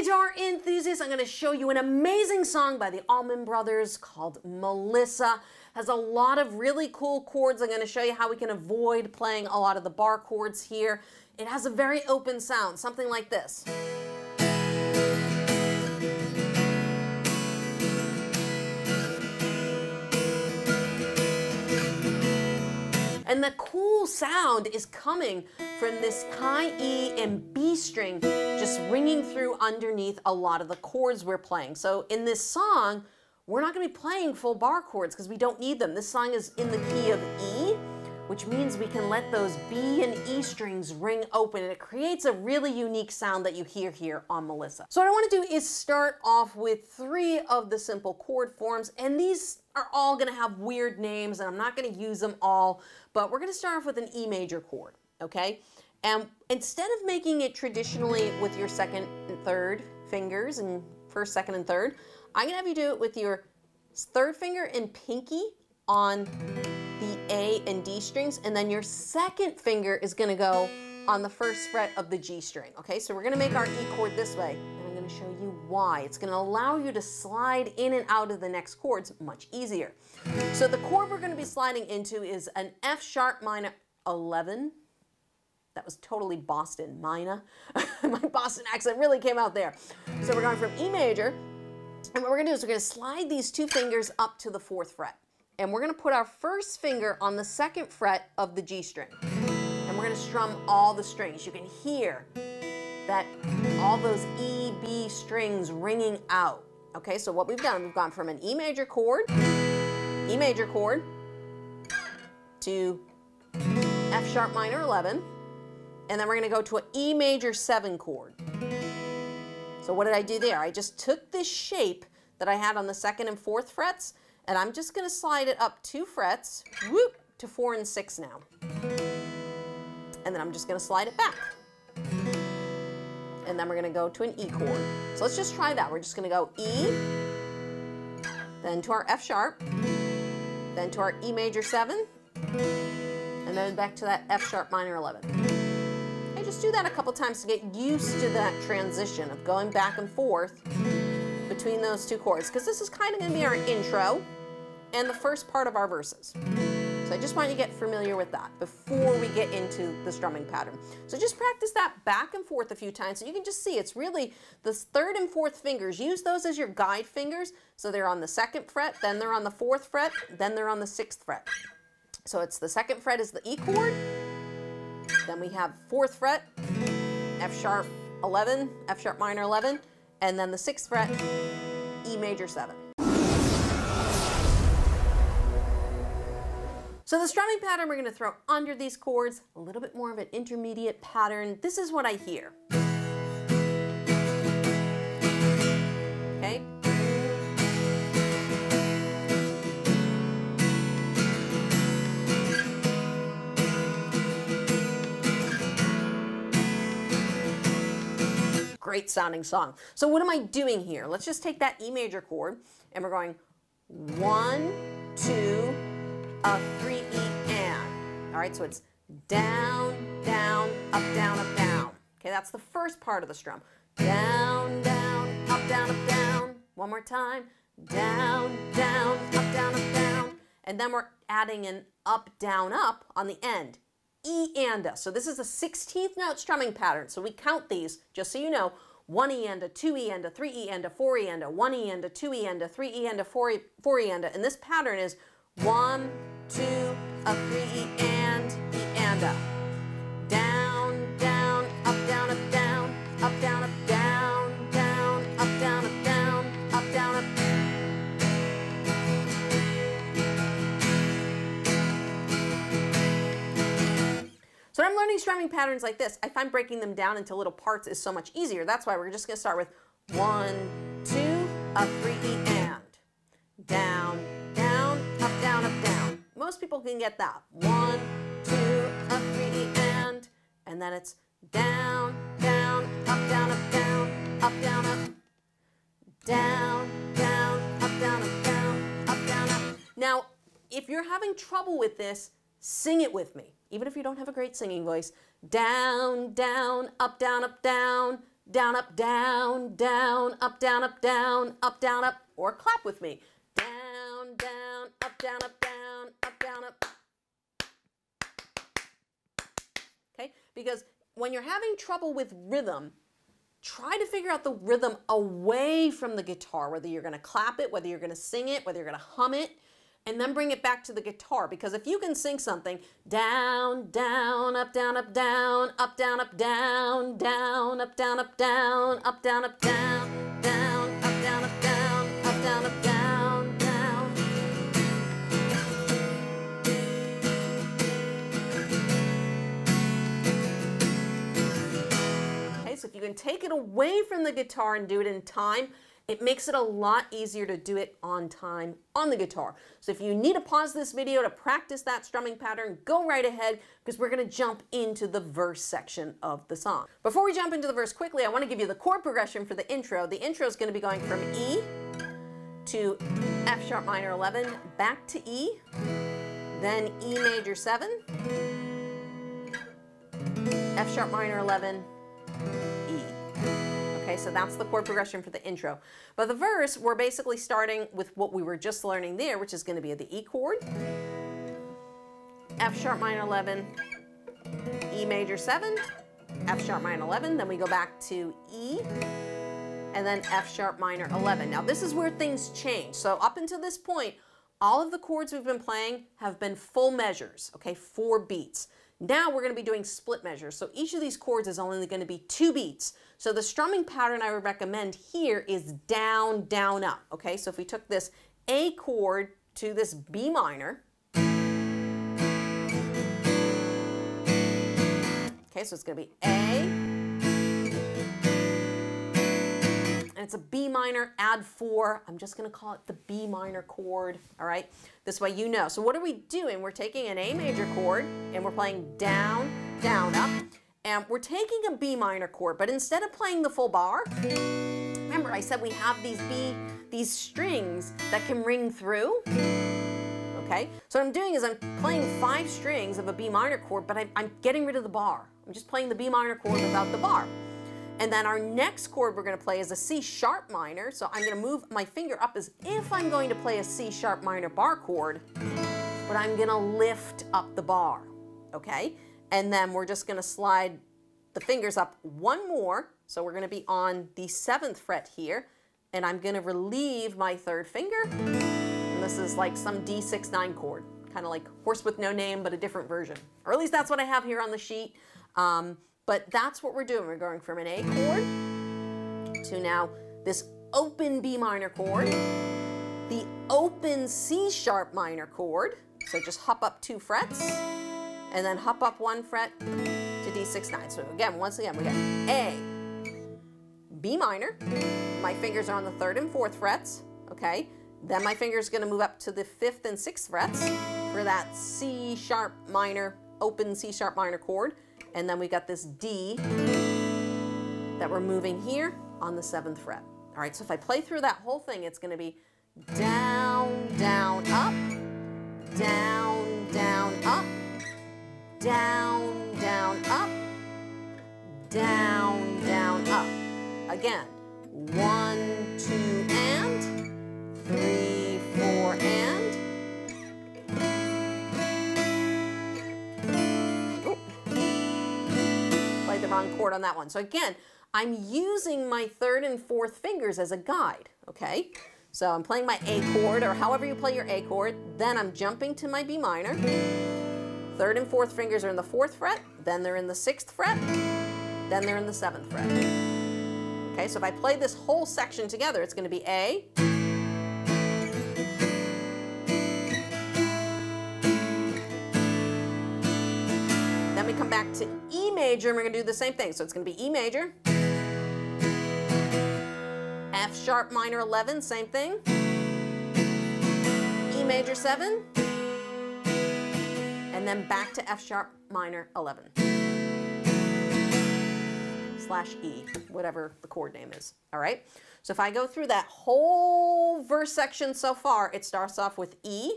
guitar enthusiasts, I'm going to show you an amazing song by the Allman Brothers called Melissa. Has a lot of really cool chords. I'm going to show you how we can avoid playing a lot of the bar chords here. It has a very open sound, something like this. And the cool sound is coming from this high E and B string just ringing through underneath a lot of the chords we're playing. So in this song, we're not going to be playing full bar chords because we don't need them. This song is in the key of E, which means we can let those B and E strings ring open, and it creates a really unique sound that you hear here on Melissa. So what I want to do is start off with 3 of the simple chord forms, and these are all going to have weird names, and I'm not going to use them all, but we're going to start off with an E major chord, okay? And instead of making it traditionally with your 2nd and 3rd fingers, and 1st, 2nd, and 3rd, I'm going to have you do it with your 3rd finger and pinky on the A and D strings, and then your 2nd finger is going to go on the 1st fret of the G string. Okay, so we're going to make our E chord this way, and I'm going to show you why. It's going to allow you to slide in and out of the next chords much easier. So the chord we're going to be sliding into is an F sharp minor 11. That was totally Boston, minor. My Boston accent really came out there. So we're going from E major, and what we're going to do is we're going to slide these 2 fingers up to the 4th fret. And we're going to put our 1st finger on the 2nd fret of the G string. And we're going to strum all the strings. You can hear that all those E, B strings ringing out. Okay, so what we've done, we've gone from an E major chord to F sharp minor 11, and then we're going to go to an E major 7 chord. So what did I do there? I just took this shape that I had on the 2nd and 4th frets, and I'm just going to slide it up 2 frets, whoop, to 4 and 6 now. And then I'm just going to slide it back. And then we're going to go to an E chord. So let's just try that. We're just going to go E, then to our F sharp, then to our E major 7, and then back to that F sharp minor 11. I just do that a couple times to get used to that transition of going back and forth between those 2 chords, because this is kind of going to be our intro and the first part of our verses. So I just want you to get familiar with that before we get into the strumming pattern. So just practice that back and forth a few times so you can just see it's really the 3rd and 4th fingers. Use those as your guide fingers. So they're on the 2nd fret, then they're on the 4th fret, then they're on the 6th fret. So it's the 2nd fret is the E chord, then we have 4th fret, F sharp 11, F sharp minor 11, and then the 6th fret, E major 7. So the strumming pattern we're going to throw under these chords, a little bit more of an intermediate pattern. This is what I hear. Okay? Great sounding song. So what am I doing here? Let's just take that E major chord, and we're going 1, 2, a 3 E and. All right, so it's down, down, up, down, up, down. Okay, that's the first part of the strum. Down, down, up, down, up, down. One more time. Down, down, up, down, up, down. And then we're adding an up, down, up on the end. E and a. So this is a 16th note strumming pattern. So we count these, just so you know, 1 E and a, 2 E and a, 3 E and a, 4 E and a, 1 E and a, 2 E and a, 3 E and a, 4 E and a. And this pattern is 1, 2, a 3 E and a. Down, down, up, down, up, down, up, down, up, down, down, up, down, up, down, up, down, up. So when I'm learning strumming patterns like this, I find breaking them down into little parts is so much easier. That's why we're just going to start with 1, 2, a 3 E and. Down, down, up, down, up, down. Most people can get that. 1, 2, a 3 E and then it's down, down, up, down, up, down, up, down, up, down, down, up, down, up, down, up, down, up. Now, if you're having trouble with this, sing it with me. Even if you don't have a great singing voice. Down, down, up, down, up, down, down, up, down, down, up, down, up, down, up, down, up, or clap with me. Down, down, up, down, up, down, up, down, up. Okay, because when you're having trouble with rhythm, try to figure out the rhythm away from the guitar, whether you're going to clap it, whether you're going to sing it, whether you're going to hum it, and then bring it back to the guitar. Because if you can sing something, down, down, up, down, up, down, up, down, up, down, down, up, down, up, down, up, down, up, down, down, up, down, up, down, up, down, up, down, down. Okay, so if you can take it away from the guitar and do it in time, it makes it a lot easier to do it on time on the guitar. So if you need to pause this video to practice that strumming pattern, go right ahead, because we're going to jump into the verse section of the song. Before we jump into the verse quickly, I want to give you the chord progression for the intro. The intro is going to be going from E to F sharp minor 11, back to E, then E major 7, F sharp minor 11, E. Okay, so that's the chord progression for the intro. But the verse, we're basically starting with what we were just learning there, which is going to be the E chord, F sharp minor 11, E major 7, F sharp minor 11, then we go back to E, and then F sharp minor 11. Now this is where things change. So up until this point, all of the chords we've been playing have been full measures, okay, 4 beats. Now we're going to be doing split measures. So each of these chords is only going to be 2 beats. So the strumming pattern I would recommend here is down, down, up. Okay, so if we took this A chord to this B minor, okay, so it's going to be A, and it's a B minor, add 4. I'm just going to call it the B minor chord, all right? This way you know. So what are we doing? We're taking an A major chord, and we're playing down, down, up. And we're taking a B minor chord, but instead of playing the full bar, remember I said we have these strings that can ring through. Okay, so what I'm doing is I'm playing 5 strings of a B minor chord, but I'm getting rid of the bar. I'm just playing the B minor chord without the bar. And then our next chord we're going to play is a C sharp minor. So I'm going to move my finger up as if I'm going to play a C sharp minor bar chord, but I'm going to lift up the bar. Okay? And then we're just going to slide the fingers up 1 more. So we're going to be on the 7th fret here, and I'm going to relieve my 3rd finger. And this is like some D6-9 chord, kind of like Horse with No Name, but a different version. Or at least that's what I have here on the sheet. But that's what we're doing. We're going from an A chord to now this open B minor chord, the open C sharp minor chord. So just hop up 2 frets, and then hop up 1 fret to D6-9. So again, once again, we got A, B minor. My fingers are on the 3rd and 4th frets, okay? Then my finger's gonna move up to the 5th and 6th frets for that C sharp minor, open C sharp minor chord. And then we got this D that we're moving here on the 7th fret. All right, so if I play through that whole thing, it's gonna be down, down, up, down, down, up, down, down, up, down, down, up. Again, 1, 2, and 3, 4, and. Played the wrong chord on that one. So again, I'm using my 3rd and 4th fingers as a guide, okay? So I'm playing my A chord, or however you play your A chord, then I'm jumping to my B minor. 3rd and 4th fingers are in the 4th fret, then they're in the 6th fret, then they're in the 7th fret. Okay, so if I play this whole section together, it's going to be A, then we come back to E major, and we're going to do the same thing. So it's going to be E major, F sharp minor 11, same thing, E major 7, and then back to F sharp minor 11 / E, whatever the chord name is. All right, so if I go through that whole verse section so far, it starts off with E,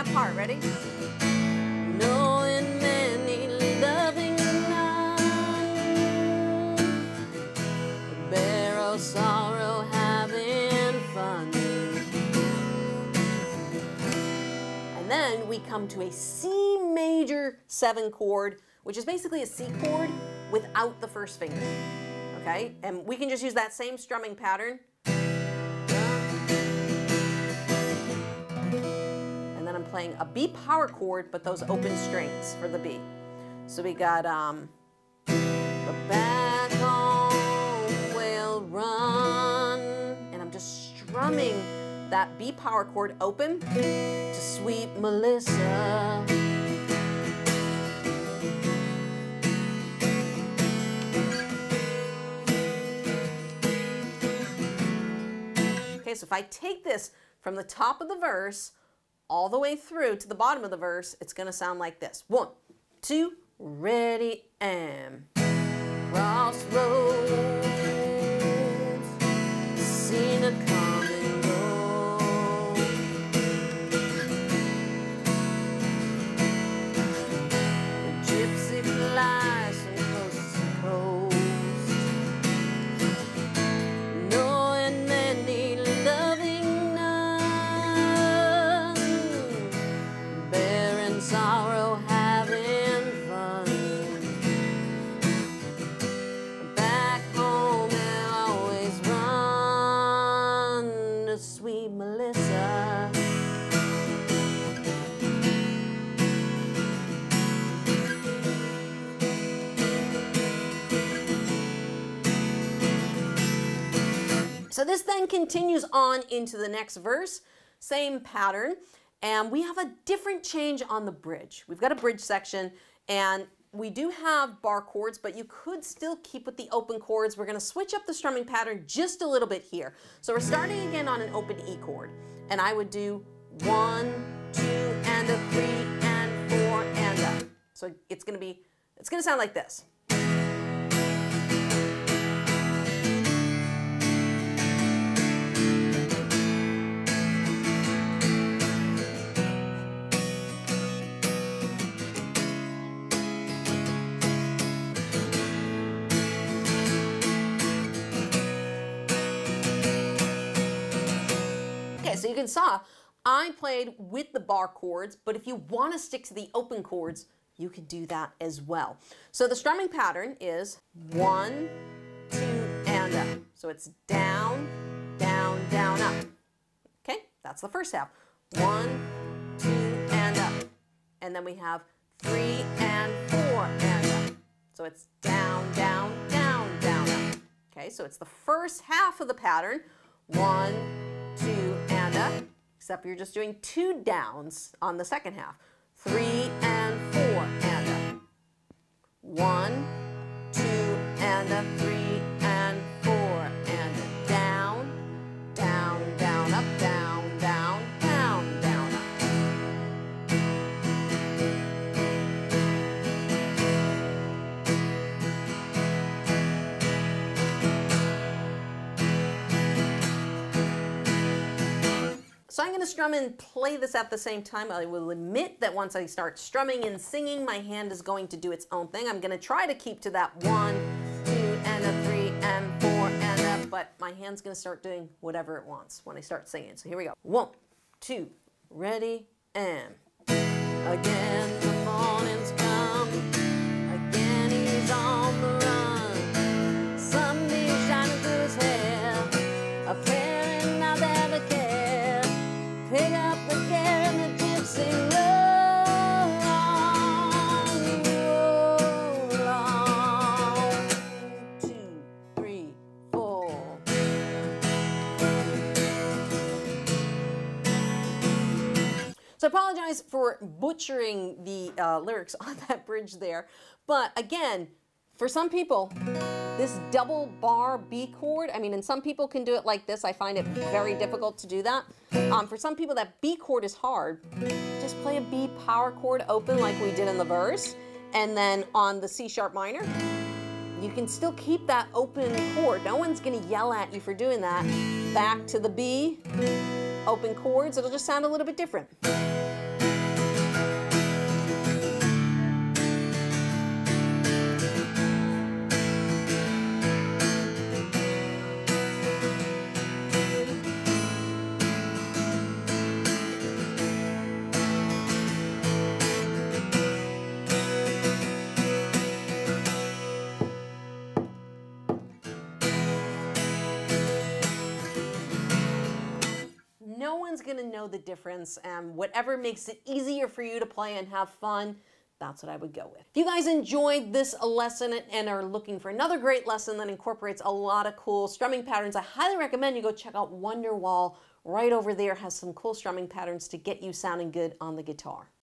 that part, ready? Knowing many, loving none, bear of sorrow, having fun. And then we come to a C major 7 chord, which is basically a C chord without the first finger, okay? And we can just use that same strumming pattern. And then I'm playing a B power chord, but those open strings for the B. So we got the back home will run, and I'm just strumming that B power chord open to Sweet Melissa. Okay, so if I take this from the top of the verse all the way through to the bottom of the verse, it's going to sound like this. 1, 2, ready, and crossroads, seen a come and go. The gypsy flies from coast to coast, knowing many, loving none, bearing sorrow, having fun. Back home they'll always run to Sweet Melissa. So this then continues on into the next verse, same pattern, and we have a different change on the bridge. We've got a bridge section, and we do have bar chords, but you could still keep with the open chords. We're going to switch up the strumming pattern just a little bit here. So we're starting again on an open E chord, and I would do 1, 2, and a 3, and 4, and a. So it's going to sound like this. So you can saw I played with the bar chords, but if you want to stick to the open chords, you can do that as well. So the strumming pattern is 1, 2, and up. So it's down, down, down, up. Okay, that's the first half. 1, 2, and up. And then we have 3 and 4 and up. So it's down, down, down, down, up. Okay, so it's the first half of the pattern. 1, 2, and up, except you're just doing 2 downs on the second half. 3 and 4 and up. 1, 2, and a 3 and 4 and a down, down, down, up, down, down, down, down, up. So I'm going to strum and play this at the same time. I will admit that once I start strumming and singing, my hand is going to do its own thing. I'm going to try to keep to that 1, 2, and a 3, and 4, and up, but my hand's going to start doing whatever it wants when I start singing. So here we go. 1, 2, ready, and again the morning's come, again he's on the run, Sunday shining through his hair, a prayer and not ever care. Pick up the gear and the gypsy roll on. 2, 3, 4. So I apologize for butchering the lyrics on that bridge there, but again, for some people, this double bar B chord, I mean, and some people can do it like this. I find it very difficult to do that. For some people, that B chord is hard. Just play a B power chord open like we did in the verse. And then on the C sharp minor, you can still keep that open chord. No one's going to yell at you for doing that. Back to the B, open chords. It'll just sound a little bit different. gonna know the difference, and whatever makes it easier for you to play and have fun, that's what I would go with. If you guys enjoyed this lesson and are looking for another great lesson that incorporates a lot of cool strumming patterns, I highly recommend you go check out Wonderwall. Right over there has some cool strumming patterns to get you sounding good on the guitar.